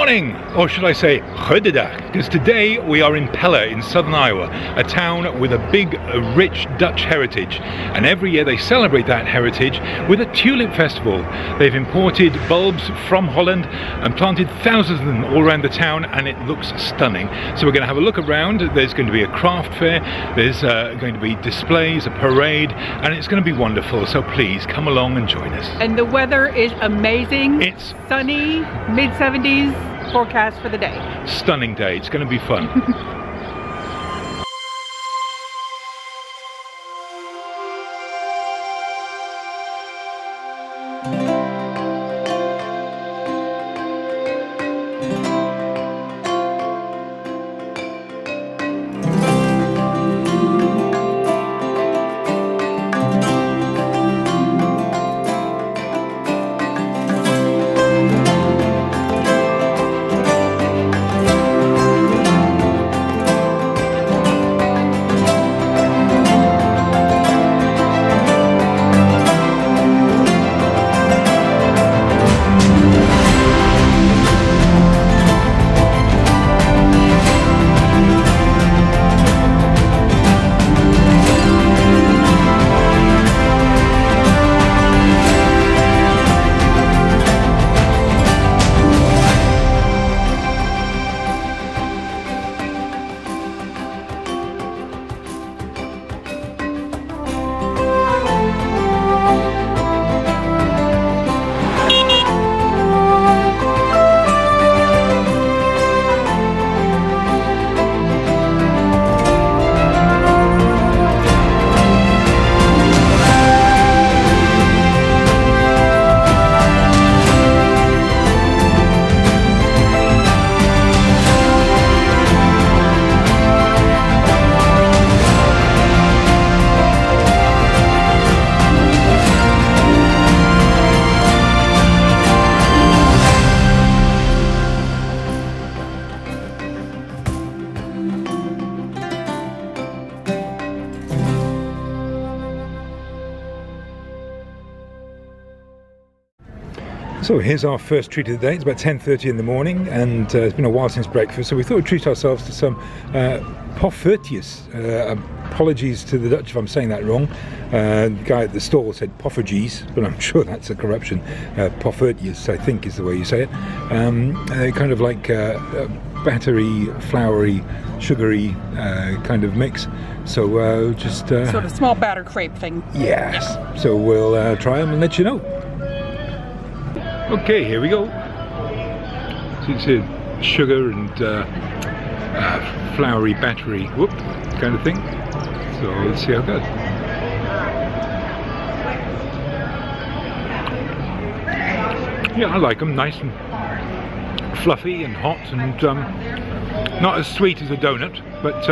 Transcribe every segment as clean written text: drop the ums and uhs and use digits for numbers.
morning, or should I say goedendag, because today we are in Pella in southern Iowa, a town with a big, rich Dutch heritage, and every year they celebrate that heritage with a tulip festival. They've imported bulbs from Holland and planted thousands of them all around the town, and it looks stunning. So we're going to have a look around. There's going to be a craft fair, there's going to be displays, a parade, and it's going to be wonderful, so please come along and join us. And the weather is amazing. It's sunny, mid-70s forecast for the day. Stunning day. It's going to be fun. So here's our first treat of the day. It's about 10:30 in the morning, and it's been a while since breakfast, so we thought we'd treat ourselves to some poffertjes. Apologies to the Dutch if I'm saying that wrong. The guy at the stall said poffertjes, but I'm sure that's a corruption. Poffertjes, I think, is the way you say it. Kind of like battery, floury, sugary kind of mix. So just sort of small batter crepe thing. Yes. So we'll try them and let you know. Okay, here we go. So it's a sugar and floury, battery, whoop, kind of thing. So let's see how it goes. Yeah, I like them, nice and fluffy and hot, and not as sweet as a donut, but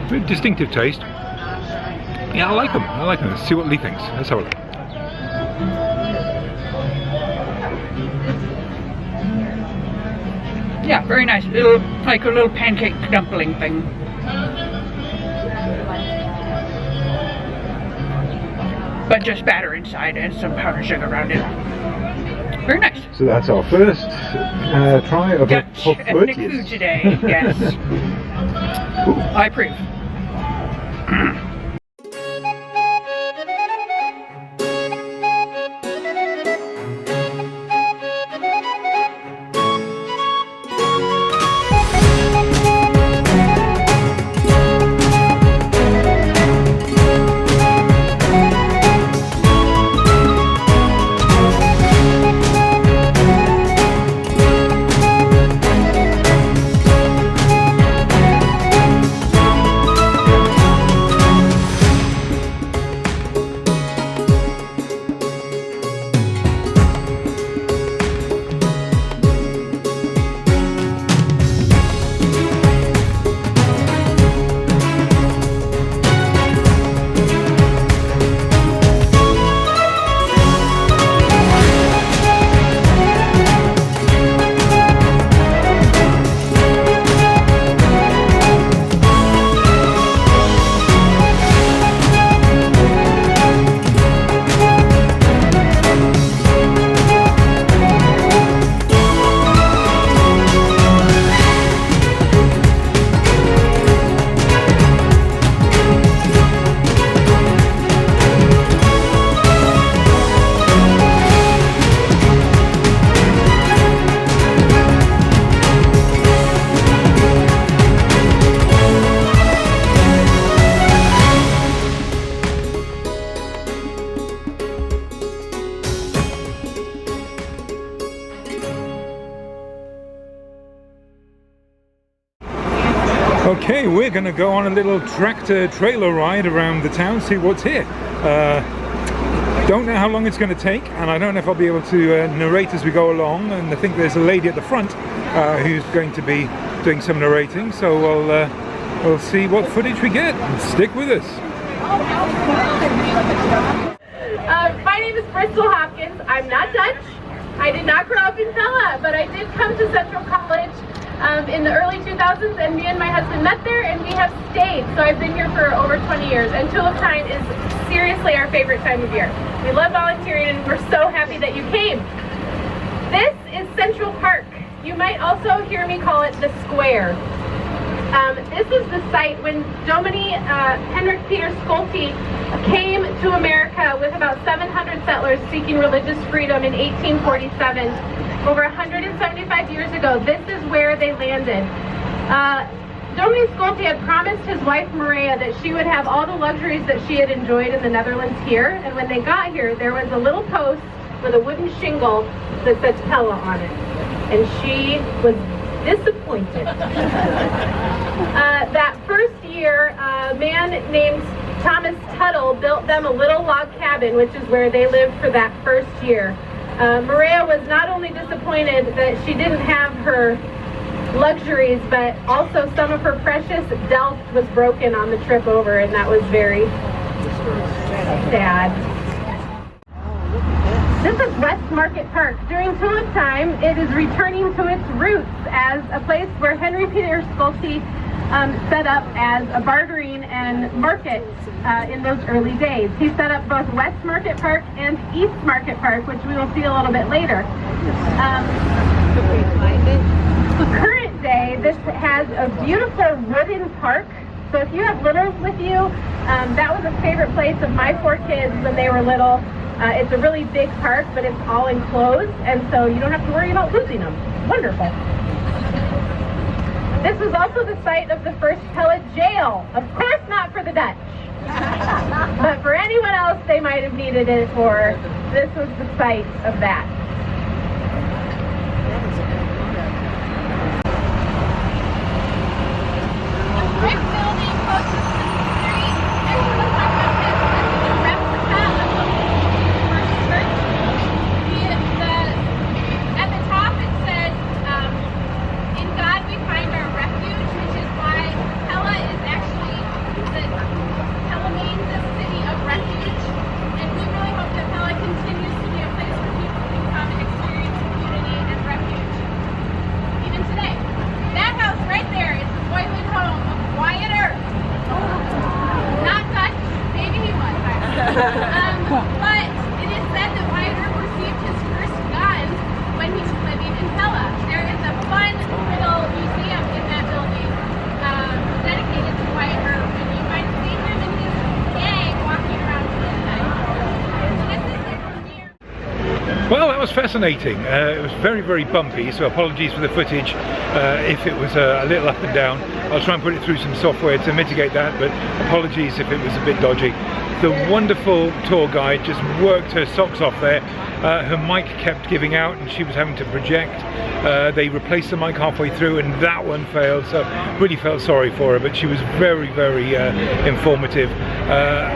very distinctive taste. Yeah, I like them. I like them. Let's see what Lee thinks. Let's have a look. Yeah, very nice. Little, like a little pancake dumpling thing. But just batter inside and some powdered sugar around it. Very nice. So that's our first try of a Dutch ethnic food today. Yes. I approve. Okay, we're going to go on a little tractor trailer ride around the town, see what's here. Don't know how long it's going to take, and I don't know if I'll be able to narrate as we go along, and I think there's a lady at the front who's going to be doing some narrating, so we'll see what footage we get. Stick with us. My name is Bristol Hopkins. I'm not Dutch. I did not grow up in Pella, but I did come to Central College in the early 2000s, and me and my husband met there, and we have stayed. So I've been here for over 20 years, and Tulip Time is seriously our favorite time of year. We love volunteering, and we're so happy that you came. This is Central Park. You might also hear me call it the Square. This is the site when Domini Henrik Peter Schulte came to America with about 700 settlers seeking religious freedom in 1847. Over 175 years ago, this is where they landed. Domini Schulte had promised his wife Maria that she would have all the luxuries that she had enjoyed in the Netherlands here, and when they got here, there was a little post with a wooden shingle that said Pella on it, and she was disappointed. That first year, a man named Thomas Tuttle built them a little log cabin, which is where they lived for that first year. Maria was not only disappointed that she didn't have her luxuries, but also some of her precious Delft was broken on the trip over, and that was very sad. This is West Market Park. During Tulip Time, it is returning to its roots as a place where Henry Peter Schulte set up as a bartering and market in those early days. He set up both West Market Park and East Market Park, which we will see a little bit later. Current day, this has a beautiful wooden park. So if you have littles with you, that was a favorite place of my 4 kids when they were little. It's a really big park, but it's all enclosed, and so you don't have to worry about losing them. Wonderful. This is also the site of the first Pella jail. Of course not for the Dutch, but for anyone else they might have needed it for. This was the site of that. The brick building closest to the street, everyone talks about this. This is a replica of the first church. At the top it said, in God we find our refuge, which is why Pella is actually, Pella means the city of refuge, and we really hope that Pella continues to be a place where people can come and experience community and refuge. Even today. That house right there is the boyhood home of Wyatt Earp. Not Dutch, maybe he was. But it is said that Wyatt Earp received his first gun when he was living in Pella. There is a fun little museum in that building dedicated to Wyatt Earp, and you might see him and his gang walking around tonight. This is it from here. Well, that was fascinating. It was very, very bumpy, so apologies for the footage if it was a little up and down. I'll try and put it through some software to mitigate that, but apologies if it was a bit dodgy. The wonderful tour guide just worked her socks off there. Her mic kept giving out and she was having to project. They replaced the mic halfway through and that one failed, so really felt sorry for her, but she was very, very informative.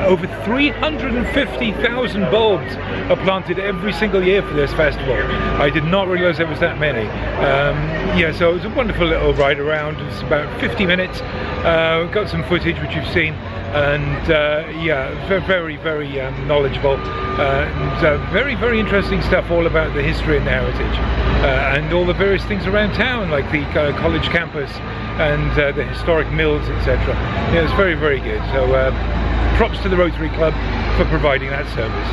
Over 350,000 bulbs are planted every single year for this festival. I did not realize there was that many. Yeah, so it was a wonderful little ride around. It's about 50 minutes. We've got some footage which you've seen, and yeah, very, very knowledgeable, and very, very interesting stuff all about the history and the heritage, and all the various things around town, like the college campus and the historic mills, etc. Yeah, it's very, very good. So props to the Rotary Club for providing that service.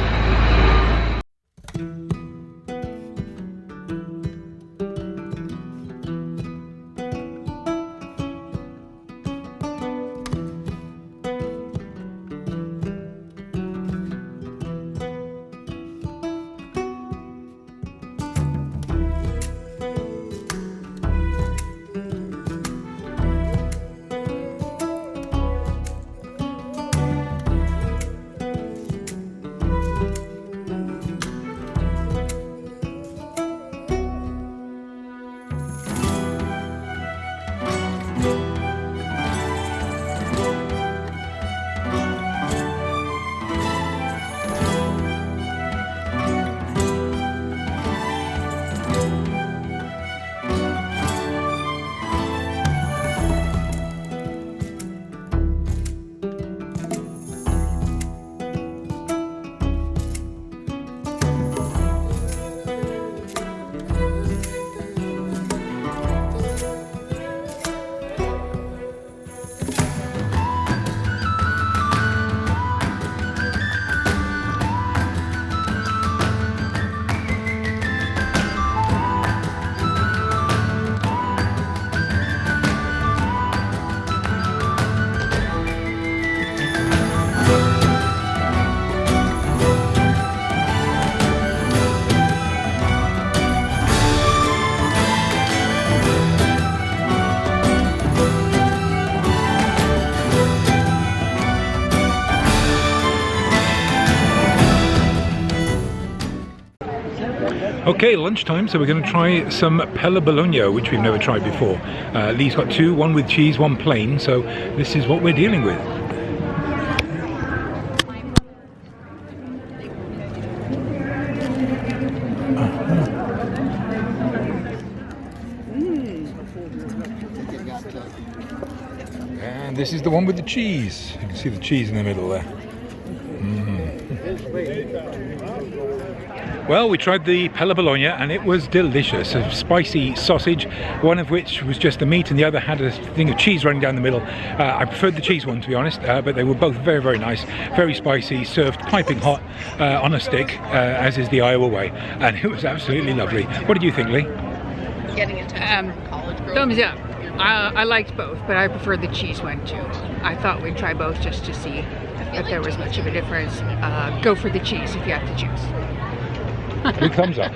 Okay, lunchtime, so we're going to try some Pella Bologna, which we've never tried before. Lee's got two, one with cheese, one plain, so this is what we're dealing with. And this is the one with the cheese. You can see the cheese in the middle there. Well, we tried the Pella Bologna and it was delicious. A spicy sausage, one of which was just the meat and the other had a thing of cheese running down the middle. I preferred the cheese one, to be honest, but they were both very, very nice. Very spicy, served piping hot on a stick, as is the Iowa way. And it was absolutely lovely. What did you think, Lee? Getting attention from college girls. Thumbs up. I liked both, but I preferred the cheese one too. I thought we'd try both just to see if there was much of a difference. Go for the cheese if you have to choose. Big thumbs up.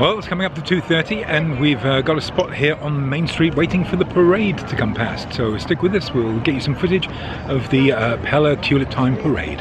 Well, it's coming up to 2:30 and we've got a spot here on Main Street waiting for the parade to come past. So stick with us, we'll get you some footage of the Pella Tulip Time parade.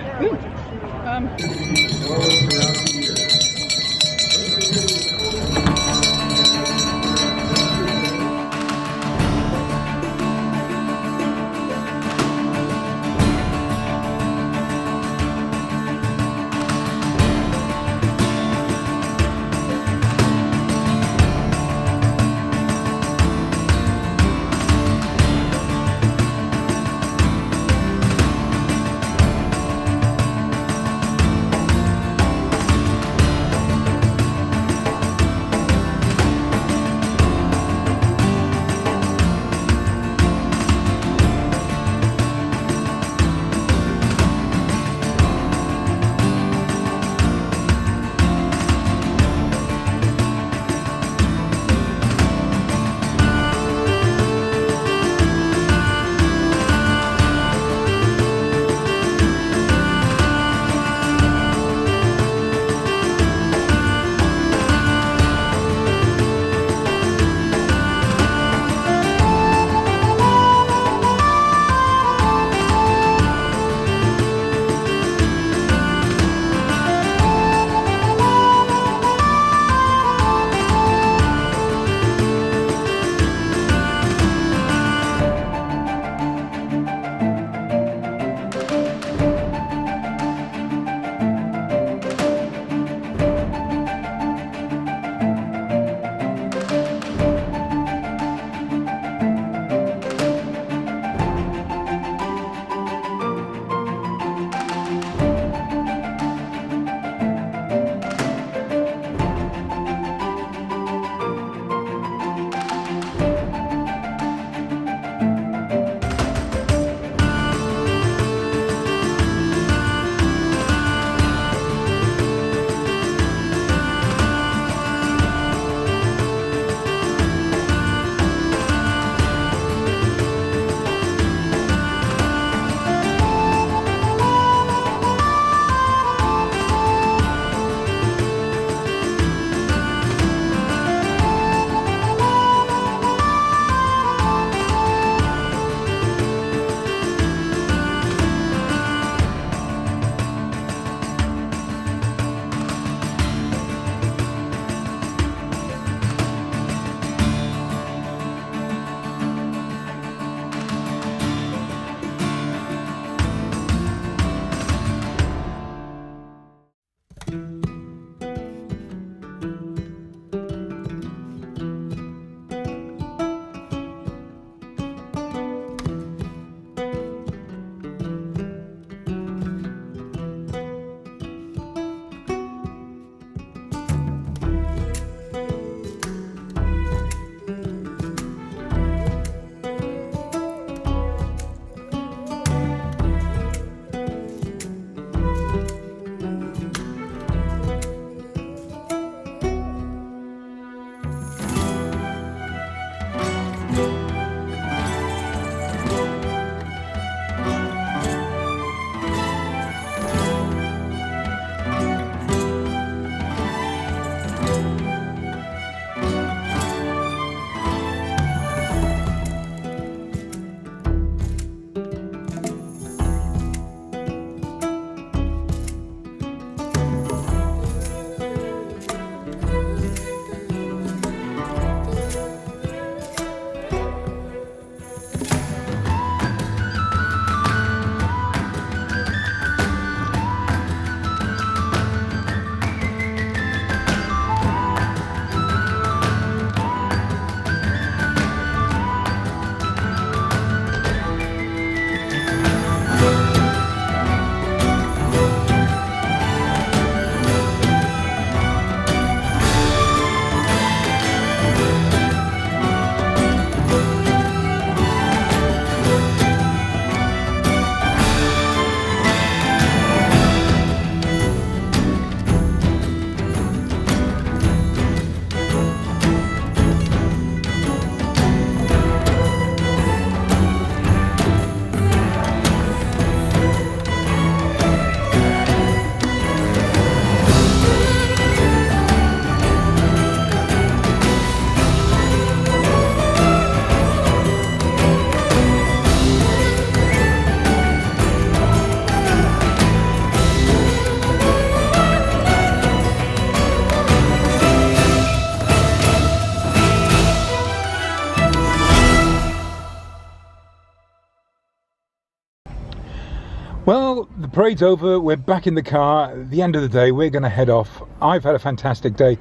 Well, the parade's over, we're back in the car. At the end of the day, we're going to head off. I've had a fantastic day.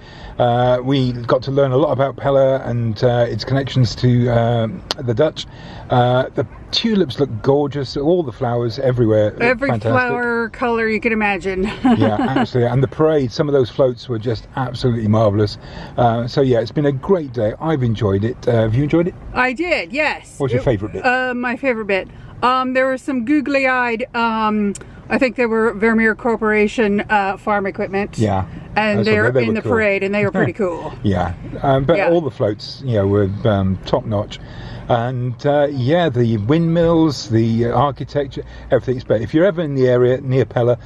We got to learn a lot about Pella and its connections to the Dutch. The tulips look gorgeous, all the flowers everywhere. Every fantastic. flower color you can imagine. Yeah, absolutely. And the parade, some of those floats were just absolutely marvellous. So yeah, it's been a great day. I've enjoyed it. Have you enjoyed it? I did, yes. What's your favourite bit? My favourite bit. There were some googly-eyed, I think they were Vermeer Corporation farm equipment. Yeah. And they're they in were the cool. parade, and they were pretty cool. Yeah, but Yeah. all the floats, you know, were top notch, and yeah, the windmills, the architecture, everything's better. If you're ever in the area near Pella,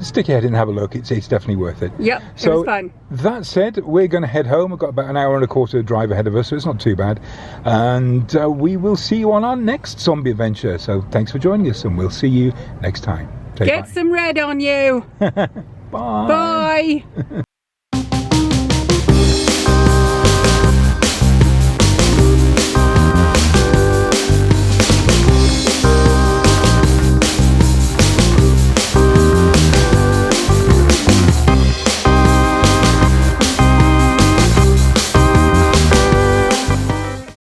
stick your head in and have a look. It's definitely worth it. Yep, so it was fun. That said, we're going to head home. We've got about an hour and a quarter drive ahead of us, so it's not too bad. And we will see you on our next zombie adventure. So thanks for joining us, and we'll see you next time. Take Get care. some red on you. Bye. Bye.